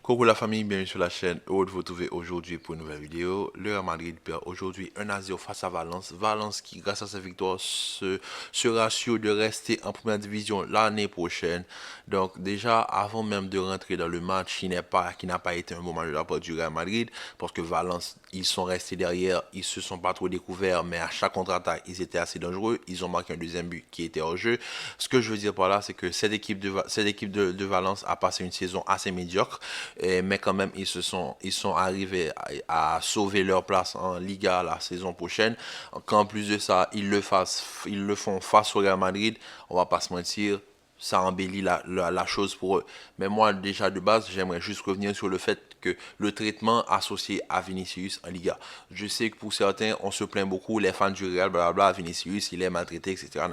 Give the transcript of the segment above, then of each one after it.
Coucou la famille, bienvenue sur la chaîne. Heureux de vous retrouver aujourd'hui pour une nouvelle vidéo. Le Real Madrid perd aujourd'hui 1-0 face à Valence. Valence qui, grâce à sa victoire, se rassure de rester en première division l'année prochaine. Donc déjà, avant même de rentrer dans le match qui n'a pas été un moment de la part du Real Madrid, parce que Valence, ils sont restés derrière, ils se sont pas trop découverts, mais à chaque contre-attaque, ils étaient assez dangereux. Ils ont marqué un deuxième but qui était hors jeu. Ce que je veux dire par là, c'est que cette équipe de Valence a passé une saison assez médiocre. Mais quand même, ils sont arrivés à sauver leur place en Liga la saison prochaine. Qu'en plus de ça, ils le font face au Real Madrid. On va pas se mentir, ça embellit la chose pour eux. Mais moi, déjà de base, j'aimerais juste revenir sur le fait que le traitement associé à Vinicius en Liga. Je sais que pour certains, on se plaint beaucoup, les fans du Real, blablabla, Vinicius, il est maltraité, etc.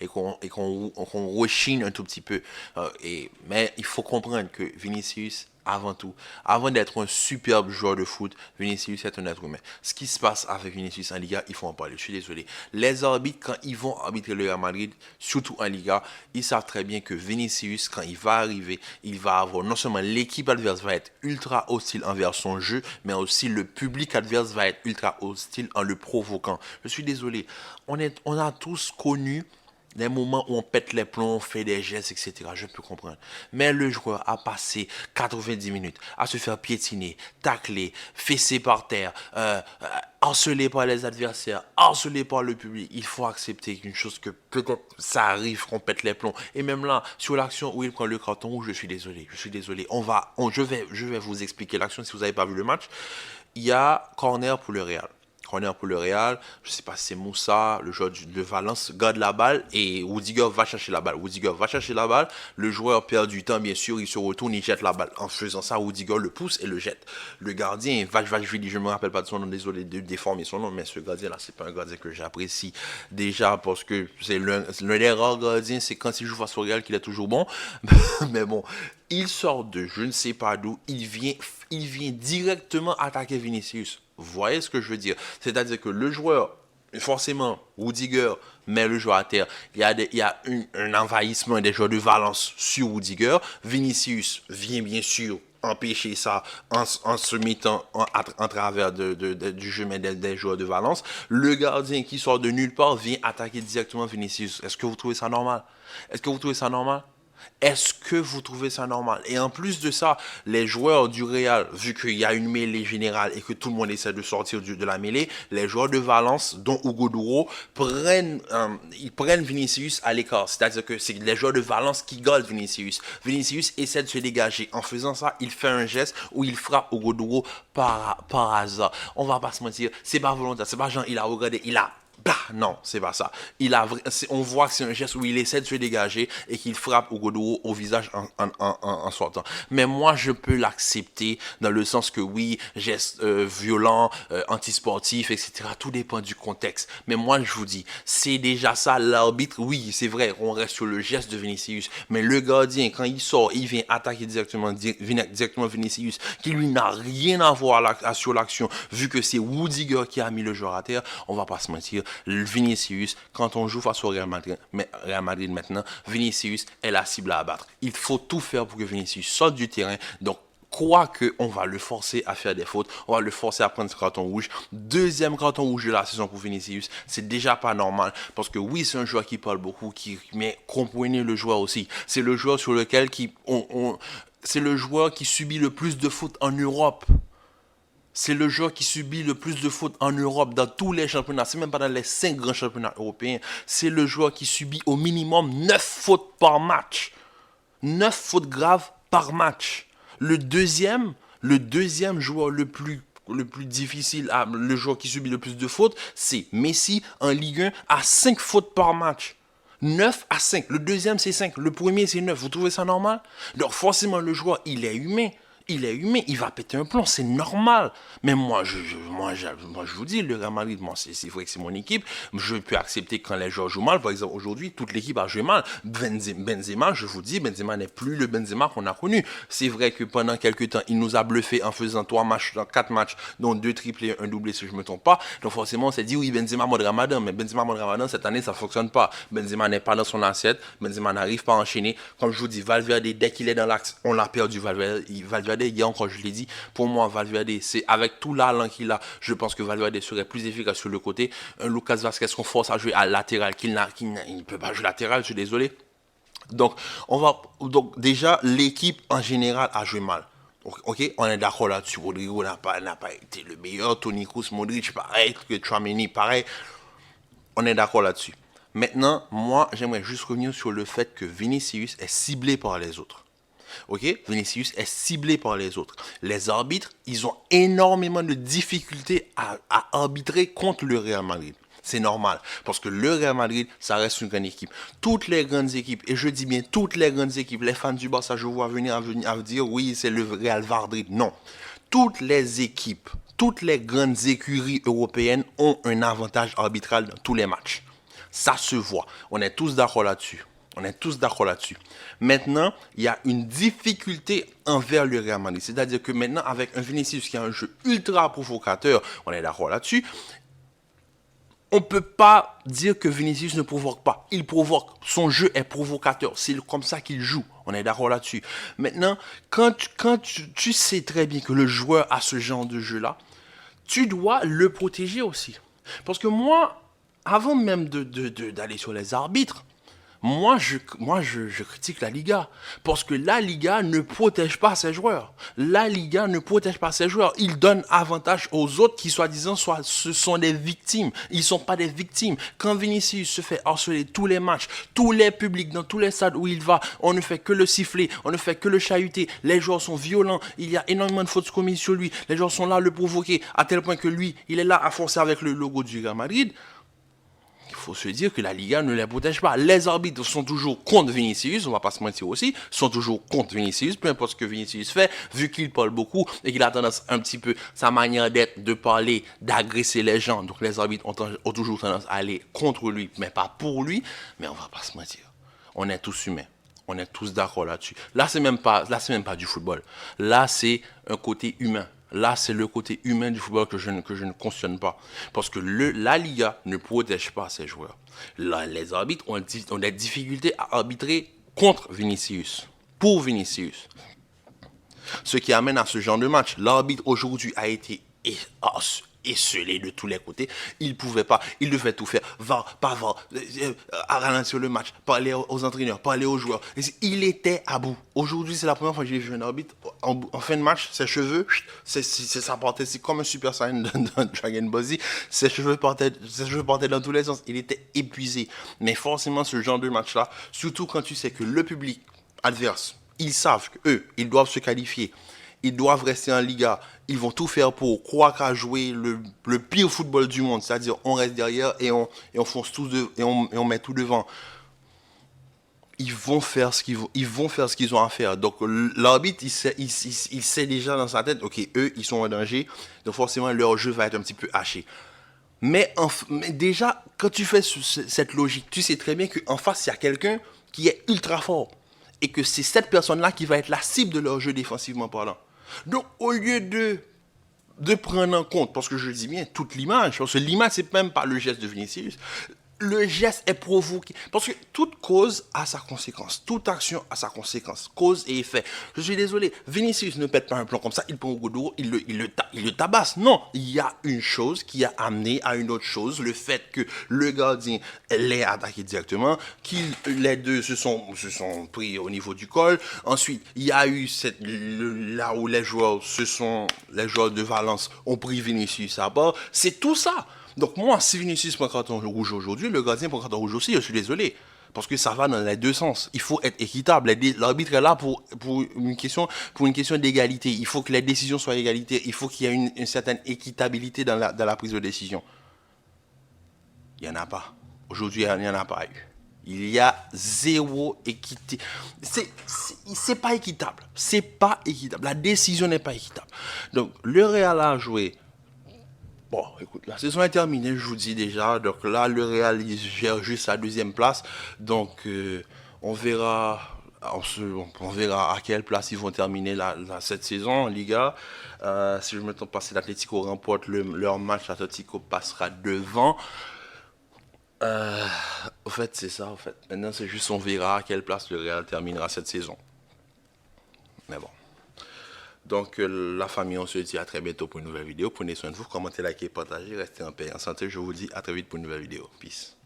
Et qu'on rechigne un tout petit peu. Mais il faut comprendre que Vinicius, avant tout, avant d'être un superbe joueur de foot, Vinicius est un être humain. Ce qui se passe avec Vinicius en Liga, il faut en parler. Je suis désolé. Les arbitres, quand ils vont arbitrer le Real Madrid, surtout en Liga, ils savent très bien que Vinicius, quand il va arriver, il va avoir non seulement l'équipe adverse va être ultra hostile envers son jeu, mais aussi le public adverse va être ultra hostile en le provoquant. Je suis désolé. On a tous connu des moments où on pète les plombs, on fait des gestes, etc. Je peux comprendre. Mais le joueur a passé 90 minutes à se faire piétiner, tacler, fesser par terre, harcelé par les adversaires, harcelé par le public. Il faut accepter une chose que peut-être ça arrive qu'on pète les plombs. Et même là, sur l'action où il prend le carton rouge, je suis désolé. Je suis désolé. Je vais vous expliquer l'action si vous n'avez pas vu le match. Il y a corner pour le Real. Corner pour le Real, je ne sais pas si c'est Moussa, le joueur de Valence, garde la balle et Rudiger va chercher la balle. Rudiger va chercher la balle, le joueur perd du temps, bien sûr, il se retourne, il jette la balle. En faisant ça, Rudiger le pousse et le jette. Le gardien, Vachvili, je ne me rappelle pas de son nom, désolé de déformer son nom, mais ce gardien-là, c'est pas un gardien que j'apprécie déjà parce que c'est l'un des rares gardiens, c'est quand il joue face au Real qu'il est toujours bon. Mais bon, il sort de je ne sais pas d'où, il vient directement attaquer Vinicius. Vous voyez ce que je veux dire? C'est-à-dire que le joueur, forcément, Rudiger met le joueur à terre. Il y a un envahissement des joueurs de Valence sur Rudiger. Vinicius vient bien sûr empêcher ça en se mettant en travers du jeu des joueurs de Valence. Le gardien qui sort de nulle part vient attaquer directement Vinicius. Est-ce que vous trouvez ça normal? Est-ce que vous trouvez ça normal? Est-ce que vous trouvez ça normal? Et en plus de ça, les joueurs du Real, vu qu'il y a une mêlée générale et que tout le monde essaie de sortir de la mêlée, les joueurs de Valence, dont Hugo Duro, ils prennent Vinicius à l'écart. C'est-à-dire que c'est les joueurs de Valence qui gardent Vinicius. Vinicius essaie de se dégager. En faisant ça, il fait un geste où il frappe Hugo Duro par hasard. On va pas se mentir, c'est pas volontaire. C'est pas genre, il a regardé, il a bah, non, c'est pas ça. On voit que c'est un geste où il essaie de se dégager et qu'il frappe Ougodougou au visage en sortant. Mais moi, je peux l'accepter dans le sens que oui, geste violent, antisportif, etc. Tout dépend du contexte. Mais moi, je vous dis, c'est déjà ça l'arbitre. Oui, c'est vrai, on reste sur le geste de Vinicius. Mais le gardien, quand il sort, il vient attaquer directement Vinicius, qui lui n'a rien à voir sur l'action, vu que c'est Rudiger qui a mis le joueur à terre. On va pas se mentir. Vinicius, quand on joue face au Real Madrid maintenant, Vinicius est la cible à abattre. Il faut tout faire pour que Vinicius sorte du terrain. Donc, crois qu'on va le forcer à faire des fautes, on va le forcer à prendre ce carton rouge. Deuxième carton rouge de la saison pour Vinicius, c'est déjà pas normal parce que oui, c'est un joueur qui parle beaucoup, mais comprenez le joueur aussi. C'est le joueur sur lequel c'est le joueur qui subit le plus de fautes en Europe. C'est le joueur qui subit le plus de fautes en Europe dans tous les championnats. C'est même pas dans les 5 grands championnats européens. C'est le joueur qui subit au minimum 9 fautes par match. 9 fautes graves par match. Le deuxième joueur le plus difficile, le joueur qui subit le plus de fautes, c'est Messi en Ligue 1 à 5 fautes par match. 9 à 5. Le deuxième, c'est 5. Le premier, c'est 9. Vous trouvez ça normal? Donc, forcément, le joueur, il est humain. Il est humain, il va péter un plomb, c'est normal. Mais moi, je vous dis, le Real Madrid, moi, c'est vrai que c'est mon équipe. Je peux accepter quand les joueurs jouent mal. Par exemple, aujourd'hui, toute l'équipe a joué mal. Benzema, je vous dis, Benzema n'est plus le Benzema qu'on a connu. C'est vrai que pendant quelques temps, il nous a bluffé en faisant 4 matchs, dont 2 triplés, un doublé, si je ne me trompe pas. Donc forcément, on s'est dit, oui, Benzema mode Ramadan. Mais Benzema mode Ramadan, cette année, ça ne fonctionne pas. Benzema n'est pas dans son assiette. Benzema n'arrive pas à enchaîner. Comme je vous dis, Valverde, dès qu'il est dans l'axe, on l'a perdu. Valverde Valverde, hier encore je l'ai dit, pour moi Valverde, c'est avec tout l'allant qu'il a, je pense que Valverde serait plus efficace sur le côté. Un Lucas Vazquez qu'on force à jouer à latéral, il ne peut pas jouer latéral, je suis désolé. Donc déjà, l'équipe en général a joué mal. Ok, on est d'accord là-dessus. Rodrigo n'a pas été le meilleur. Toni Kroos, Modric, pareil. Tchouaméni, pareil. On est d'accord là-dessus. Maintenant, moi, j'aimerais juste revenir sur le fait que Vinicius est ciblé par les autres. Ok, Vinicius est ciblé par les autres. Les arbitres, ils ont énormément de difficultés à arbitrer contre le Real Madrid. C'est normal, parce que le Real Madrid, ça reste une grande équipe. Toutes les grandes équipes, et je dis bien toutes les grandes équipes, les fans du Barça, je vois venir à dire, oui, c'est le Real Madrid. Non. Toutes les équipes, toutes les grandes écuries européennes ont un avantage arbitral dans tous les matchs. Ça se voit. On est tous d'accord là-dessus. On est tous d'accord là-dessus. Maintenant, il y a une difficulté envers le Real Madrid. C'est-à-dire que maintenant, avec un Vinicius qui a un jeu ultra provocateur, on est d'accord là-dessus, on ne peut pas dire que Vinicius ne provoque pas. Il provoque. Son jeu est provocateur. C'est comme ça qu'il joue. On est d'accord là-dessus. Maintenant, quand tu sais très bien que le joueur a ce genre de jeu-là, tu dois le protéger aussi. Parce que moi, avant même d'aller sur les arbitres, je critique la Liga. Parce que la Liga ne protège pas ses joueurs. La Liga ne protège pas ses joueurs. Il donne avantage aux autres qui, soi-disant, ce sont des victimes. Ils ne sont pas des victimes. Quand Vinicius se fait harceler tous les matchs, tous les publics, dans tous les stades où il va, on ne fait que le siffler, on ne fait que le chahuter. Les joueurs sont violents. Il y a énormément de fautes commises sur lui. Les joueurs sont là à le provoquer, à tel point que lui, il est là à forcer avec le logo du Real Madrid. Il faut se dire que la Liga ne les protège pas. Les arbitres sont toujours contre Vinicius, on ne va pas se mentir aussi, sont toujours contre Vinicius, peu importe ce que Vinicius fait, vu qu'il parle beaucoup et qu'il a tendance un petit peu, sa manière d'être, de parler, d'agresser les gens. Donc les arbitres ont toujours tendance à aller contre lui, mais pas pour lui. Mais on ne va pas se mentir. On est tous humains. On est tous d'accord là-dessus. Là, c'est même pas du football. Là, c'est un côté humain. Là, c'est le côté humain du football que je ne cautionne pas. Parce que la Liga ne protège pas ses joueurs. Là, les arbitres ont des difficultés à arbitrer contre Vinicius. Pour Vinicius. Ce qui amène à ce genre de match. L'arbitre aujourd'hui a été esselé de tous les côtés. Il pouvait pas, il devait tout faire. Pas à ralentir le match, parler aux entraîneurs, parler aux joueurs. Il était à bout. Aujourd'hui, c'est la première fois que j'ai vu un arbitre en fin de match, ses cheveux, ça partait, c'est comme un Super Saiyan dans Dragon Ball Z. Ses cheveux partaient dans tous les sens. Il était épuisé. Mais forcément, ce genre de match-là, surtout quand tu sais que le public adverse, ils savent qu'eux, ils doivent se qualifier. Ils doivent rester en Liga. Ils vont tout faire pour croire qu'à jouer le pire football du monde. C'est-à-dire, on reste derrière et on fonce tous et on met tout devant. Ils vont faire ce qu'ils ont à faire. Donc, l'arbitre, il sait déjà dans sa tête, ok, eux, ils sont en danger. Donc, forcément, leur jeu va être un petit peu haché. Mais déjà, quand tu fais cette logique, tu sais très bien qu'en face, il y a quelqu'un qui est ultra fort. Et que c'est cette personne-là qui va être la cible de leur jeu défensivement parlant. Donc, au lieu de prendre en compte, parce que je dis bien toute l'image, parce que l'image, c'est même pas le geste de Vinicius, le geste est provoqué. Parce que toute cause a sa conséquence. Toute action a sa conséquence. Cause et effet. Je suis désolé. Vinicius ne pète pas un plan comme ça. Il prend au goudou, il le tabasse. Non. Il y a une chose qui a amené à une autre chose. Le fait que le gardien l'ait attaqué directement. Les deux se sont pris au niveau du col. Ensuite, il y a eu là où les joueurs de Valence ont pris Vinicius à bord. C'est tout ça. Donc moi, si Vinicius prend carton rouge aujourd'hui, le gardien prend carton rouge aussi, je suis désolé. Parce que ça va dans les deux sens. Il faut être équitable. L'arbitre est là pour une question d'égalité. Il faut que les décisions soient égalité. Il faut qu'il y ait une certaine équitabilité dans la prise de décision. Il n'y en a pas. Aujourd'hui, il n'y en a pas eu. Il y a zéro équité. C'est pas équitable. C'est pas équitable. La décision n'est pas équitable. Donc, le Real a joué. Bon, écoute, la saison est terminée, je vous dis déjà. Donc là, le Real il gère juste la deuxième place. Donc, on verra à quelle place ils vont terminer cette saison en Liga. Si je ne me trompe pas, si l'Atlético remporte leur match, l'Atlético passera devant. En fait, c'est ça. En fait. Maintenant, c'est juste on verra à quelle place le Real terminera cette saison. Mais bon. Donc, la famille, on se dit à très bientôt pour une nouvelle vidéo. Prenez soin de vous, commentez, likez, partagez, restez en paix et en santé. Je vous dis à très vite pour une nouvelle vidéo. Peace.